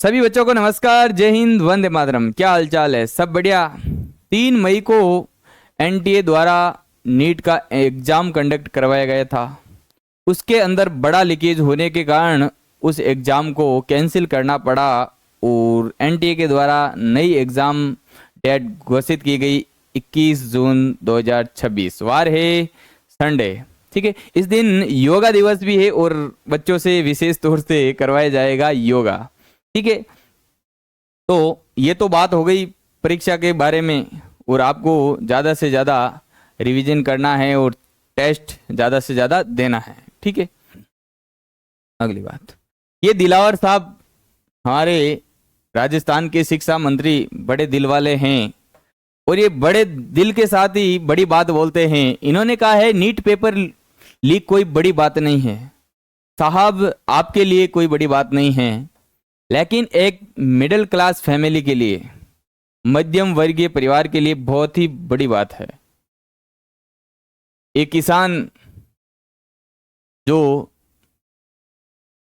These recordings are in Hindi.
सभी बच्चों को नमस्कार। जय हिंद, वंदे मातरम। क्या हालचाल है? सब बढ़िया। 3 मई को एनटीए द्वारा नीट का एग्जाम कंडक्ट करवाया गया था। उसके अंदर बड़ा लीकेज होने के कारण उस एग्जाम को कैंसिल करना पड़ा और एनटीए के द्वारा नई एग्जाम डेट घोषित की गई 21 जून 2026। वार है संडे। ठीक है, इस दिन योगा दिवस भी है और बच्चों से विशेष तौर से करवाया जाएगा योगा। ठीक है, तो ये तो बात हो गई परीक्षा के बारे में और आपको ज़्यादा से ज़्यादा रिवीजन करना है और टेस्ट ज़्यादा से ज़्यादा देना है। ठीक है, अगली बात, ये दिलावर साहब हमारे राजस्थान के शिक्षा मंत्री बड़े दिल वाले हैं और ये बड़े दिल के साथ ही बड़ी बात बोलते हैं। इन्होंने कहा है नीट पेपर लीक कोई बड़ी बात नहीं है। साहब, आपके लिए कोई बड़ी बात नहीं है, लेकिन एक मिडिल क्लास फैमिली के लिए, मध्यम वर्गीय परिवार के लिए बहुत ही बड़ी बात है। एक किसान जो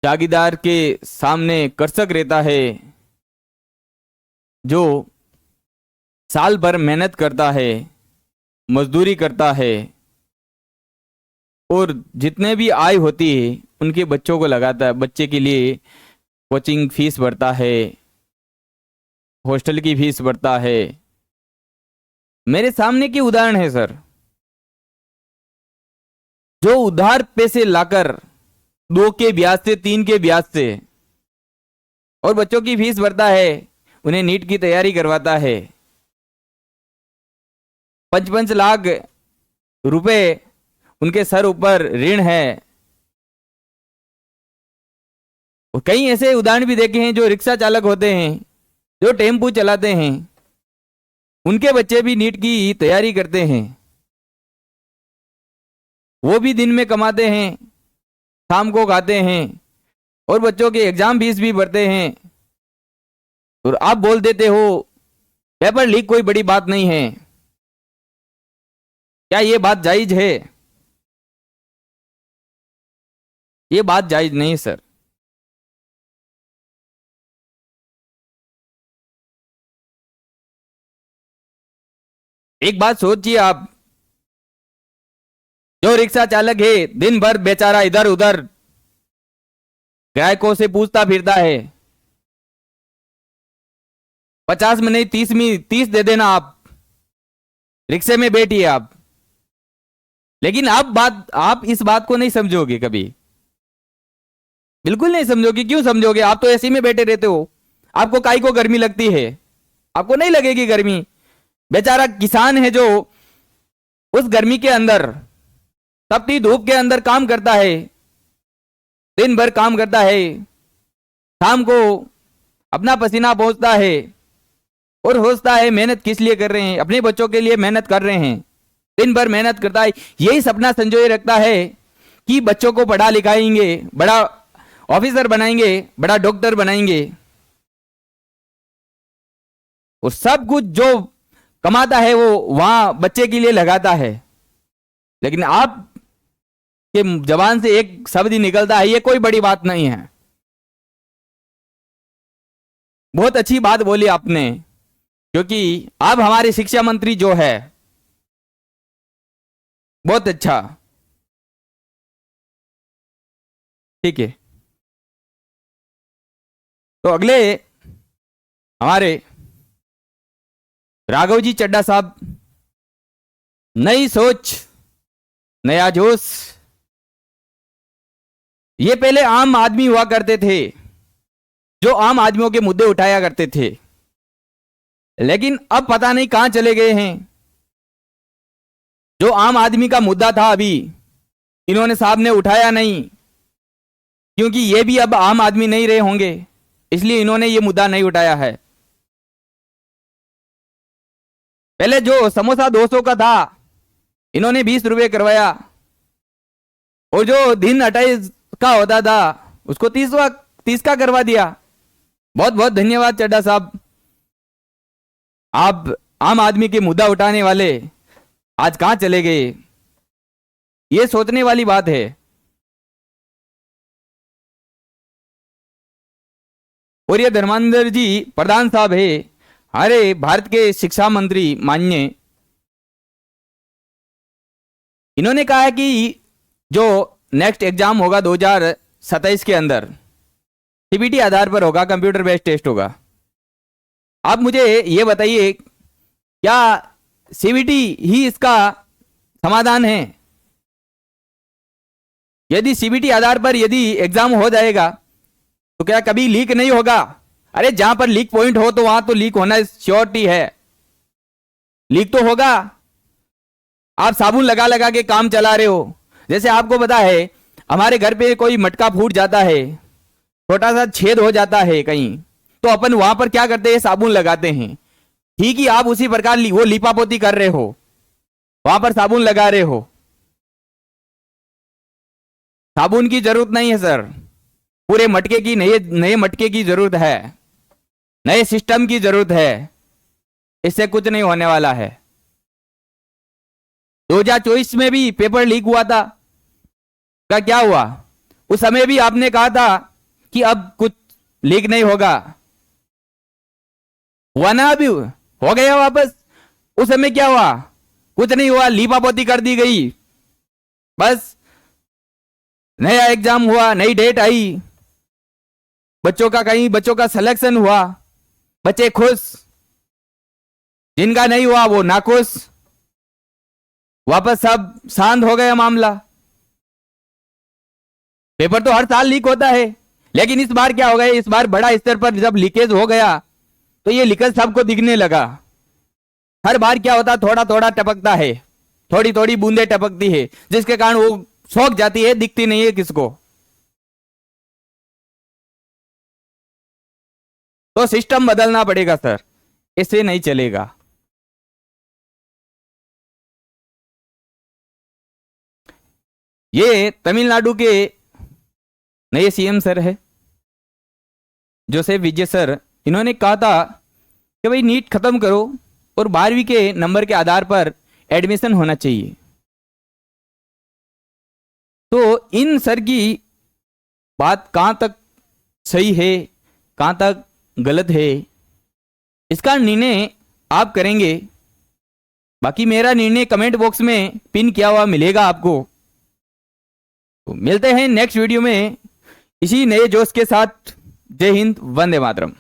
जागीरदार के सामने कृषक रहता है, जो साल भर मेहनत करता है, मजदूरी करता है और जितने भी आय होती है उनके बच्चों को लगाता है, बच्चे के लिए कोचिंग फीस भरता है, हॉस्टल की फीस भरता है। मेरे सामने की उदाहरण है सर, जो उधार पैसे लाकर 2 के ब्याज से 3 के ब्याज से और बच्चों की फीस भरता है, उन्हें नीट की तैयारी करवाता है। 5-5 लाख रुपए उनके सर ऊपर ऋण है। और कई ऐसे उदाहरण भी देखे हैं जो रिक्शा चालक होते हैं, जो टेम्पू चलाते हैं, उनके बच्चे भी नीट की तैयारी करते हैं। वो भी दिन में कमाते हैं, शाम को खाते हैं और बच्चों के एग्जाम फीस भी भरते हैं। और आप बोल देते हो पेपर लीक कोई बड़ी बात नहीं है। क्या ये बात जायज है? ये बात जायज नहीं सर। एक बात सोचिए आप, जो रिक्शा चालक है दिन भर बेचारा इधर उधर ग्राहकों से पूछता फिरता है। 50 में नहीं 30 में 30 दे देना, आप रिक्शे में बैठिए आप। लेकिन आप इस बात को नहीं समझोगे कभी, बिल्कुल नहीं समझोगे। क्यों समझोगे? आप तो ऐसे में बैठे रहते हो। आपको काई को गर्मी लगती है? आपको नहीं लगेगी गर्मी। बेचारा किसान है जो उस गर्मी के अंदर, तपती धूप के अंदर काम करता है, दिन भर काम करता है, शाम को अपना पसीना पोंछता है और सोचता है मेहनत किस लिए कर रहे हैं, अपने बच्चों के लिए मेहनत कर रहे हैं। दिन भर मेहनत करता है, यही सपना संजोए रखता है कि बच्चों को पढ़ा लिखाएंगे, बड़ा ऑफिसर बनाएंगे, बड़ा डॉक्टर बनाएंगे। और सब कुछ जो कमाता है वो वहां बच्चे के लिए लगाता है। लेकिन आप के जबान से एक शब्द ही निकलता है, ये कोई बड़ी बात नहीं है। बहुत अच्छी बात बोली आपने, क्योंकि अब हमारे शिक्षा मंत्री जो है, बहुत अच्छा। ठीक है, तो अगले हमारे राघव जी चड्ढा साहब, नई सोच नया जोश। ये पहले आम आदमी हुआ करते थे, जो आम आदमियों के मुद्दे उठाया करते थे, लेकिन अब पता नहीं कहां चले गए हैं। जो आम आदमी का मुद्दा था अभी इन्होंने साहब ने उठाया नहीं, क्योंकि ये भी अब आम आदमी नहीं रहे होंगे, इसलिए इन्होंने ये मुद्दा नहीं उठाया है। पहले जो समोसा 200 का था, इन्होंने 20 रुपए करवाया, और जो दिन 28 का होता था उसको 30 का करवा दिया। बहुत बहुत धन्यवाद चड्ढा साहब, आप आम आदमी के मुद्दा उठाने वाले आज कहां चले गए? ये सोचने वाली बात है। और ये धर्मेंद्र जी प्रधान साहब है हमारे भारत के शिक्षा मंत्री माननीय। इन्होंने कहा है कि जो नेक्स्ट एग्जाम होगा 2027 के अंदर सीबीटी आधार पर होगा, कंप्यूटर बेस्ड टेस्ट होगा। आप मुझे ये बताइए क्या सीबीटी ही इसका समाधान है? यदि सीबीटी आधार पर यदि एग्जाम हो जाएगा तो क्या कभी लीक नहीं होगा? अरे जहां पर लीक पॉइंट हो तो वहां तो लीक होना श्योरिटी है, लीक तो होगा। आप साबुन लगा लगा के काम चला रहे हो। जैसे आपको पता है हमारे घर पे कोई मटका फूट जाता है, छोटा सा छेद हो जाता है कहीं, तो अपन वहां पर क्या करते हैं? साबुन लगाते हैं। ठीक ही आप उसी प्रकार वो लीपापोती कर रहे हो, वहां पर साबुन लगा रहे हो। साबुन की जरूरत नहीं है सर, पूरे मटके की नए मटके की जरूरत है, नए सिस्टम की जरूरत है। इससे कुछ नहीं होने वाला है। 2024 में भी पेपर लीक हुआ था, का क्या हुआ? उस समय भी आपने कहा था कि अब कुछ लीक नहीं होगा, हुआ ना? अभी हो गया वापस। उस समय क्या हुआ? कुछ नहीं हुआ, लीपापोती कर दी गई। बस नया एग्जाम हुआ, नई डेट आई, बच्चों का कहीं बच्चों का सिलेक्शन हुआ, बच्चे खुश, जिनका नहीं हुआ वो नाखुश। वापस सब शांत हो गया मामला। पेपर तो हर साल लीक होता है, लेकिन इस बार क्या हो गया? इस बार बड़ा स्तर पर जब लीकेज हो गया तो ये लीकेज सबको दिखने लगा। हर बार क्या होता? थोड़ा थोड़ा टपकता है, थोड़ी थोड़ी बूंदे टपकती है, जिसके कारण वो सोख जाती है, दिखती नहीं है किसको। तो सिस्टम बदलना पड़ेगा सर, इससे नहीं चलेगा। ये तमिलनाडु के नए सीएम सर है जोसेफ विजय सर। इन्होंने कहा था कि भाई नीट खत्म करो और 12वीं के नंबर के आधार पर एडमिशन होना चाहिए। तो इन सर की बात कहां तक सही है, कहां तक गलत है, इसका निर्णय आप करेंगे। बाकी मेरा निर्णय कमेंट बॉक्स में पिन किया हुआ मिलेगा आपको। तो मिलते हैं नेक्स्ट वीडियो में इसी नए जोश के साथ। जय हिंद, वंदे मातरम।